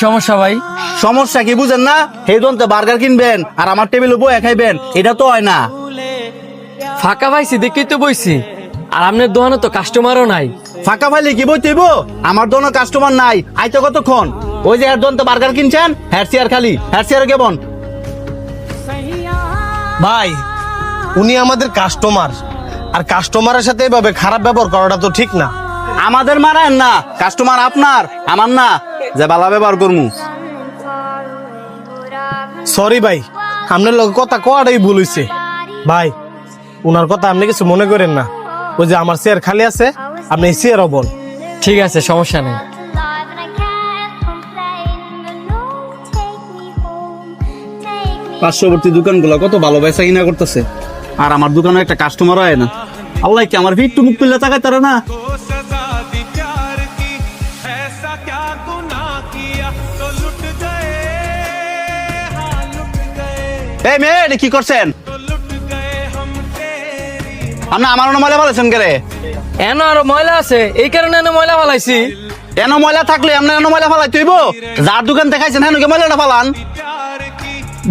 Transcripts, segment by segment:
সমস্যা ভাই? সমস্যা কি বুঝেন না? সেই দন্ত বার্গার কিনবেন আর আমার টেবিলে বয়ে খাইবেন, এটা তো হয় না। ফাঁকা পাইছি দেখেই তো বইছি, আর আপনার দোকানে তো কাস্টমারও নাই। ফাঁকা ফাইলে কি বই তৈব? আমার দোনো কাস্টমার নাই, আইতে কতক্ষণ? ওই যে এর দন্ত বার্গার কিনছেন, হ্যার চেয়ার খালি, হ্যার চেয়ার কেমন? ভাই উনি আমাদের কাস্টমার, আর কাস্টমারের সাথে এভাবে খারাপ ব্যবহার করাটা তো ঠিক না। আমাদের মারায়েন না, কাস্টমার আপনার, আমার না, যে বালা ব্যবহার করমু। সরি ভাই, আপনার লোক কথা কোয়াটাই ভুল হইছে। ভাই উনার কথা আপনি কিছু মনে করেন না, ওই যে আমার চেয়ার খালি আছে, আপনি এই চেয়ারও বল। ঠিক আছে, সমস্যা নেই। পার্শ্ববর্তী দোকানগুলো কত ভালো বেচা কিনা করতেছে, আর আমার দোকানে একটা কাস্টমার হয় না। আল্লাহ কি আমার একটু মুখ তুললে তাকায় তারা না? এই মেয়ে, এটা কি করছেন? আপনি আমার ময়লা ফেলেছেন কে রে? এন আরো ময়লা আছে, এই কারণে এনে ময়লা ফেলাইছি। এন ময়লা থাকলে আপনি এন ময়লা ফেলাই তুইব? যার দোকান দেখাইছেন হেন ময়লাটা ফালান।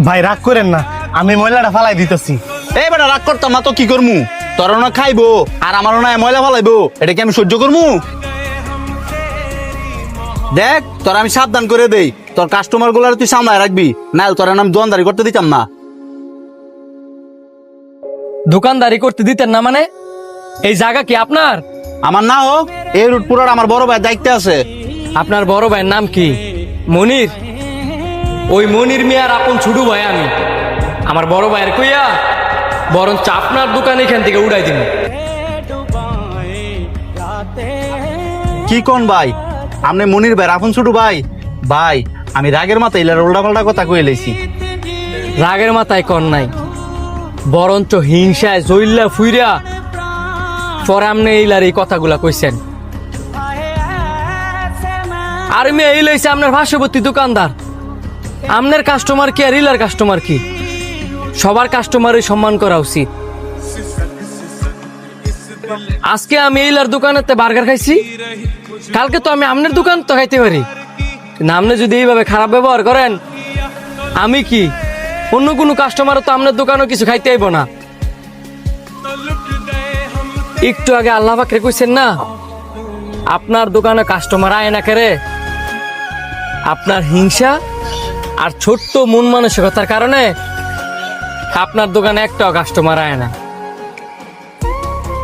ভাই রাগ করেন না, আমি ময়লাটা ফালাই দিতেছি। এই বেটা রাগ করতাম না তো কি করমু? তোর না খাইবো আর আমার না ময়লা ফালাইবো, এটা কি আমি সহ্য করমু? দেখ তোর আমি সাবধান করে দেই, তোর কাস্টমার গুলার তুই সামলায় রাখবি, না তোর আমি দোকানদারি করতে দিতাম না। দোকানদারি করতে দিতেন না মানে? এই জায়গা কি আপনার? আমার না হোক, এই রুট পুরার আমার বড় ভাই দায়িত্বে আছে। আপনার বড় ভাইয়ের নাম কি? মনির? ওই মনির মিয়ার আপন ছোট ভাই আমি। আমার বড় ভাইয়ের কইয়া বরঞ্চ আপনার দোকান এখান থেকে উড়াই দিন। কি কোন ভাই, আপনি মনির ভাই আপন ছোট ভাই? ভাই আমি রাগের মাথায় ইলার উল্টা পাল্টা কথা কয়ে লেছি। রাগের মাথায় কর নাই, বরঞ্চ হিংসায় জইল্লা ফুইরা পরে আপনি এইলার এই কথাগুলা কইছেন। আর মেয়ে এই লইছে আপনার পার্শ্ববর্তী দোকানদার। আপনার কাস্টমার কি আর ইলার কাস্টমার কি? সবার কাস্টমারই সম্মান করা উচিত। আজকে আমি এইলার দোকানেতে বার্গার খাইছি, কালকে তো আমি আপনার দোকান তো খাইতে পারি। কিন্তু আপনি যদি এইভাবে খারাপ ব্যবহার করেন, আমি কি অন্য কোনো কাস্টমারও তো আপনার দোকানও কিছু খাইতে আইব না। একটু আগে আল্লাহ পাকরে কইছেন না, আপনার দোকানে কাস্টমার আয় না কেরে? আপনার হিংসা আর ছোট্ট মন মানসিকতার কারণে আপনার দোকানে একটাও কাস্টমার আয় না।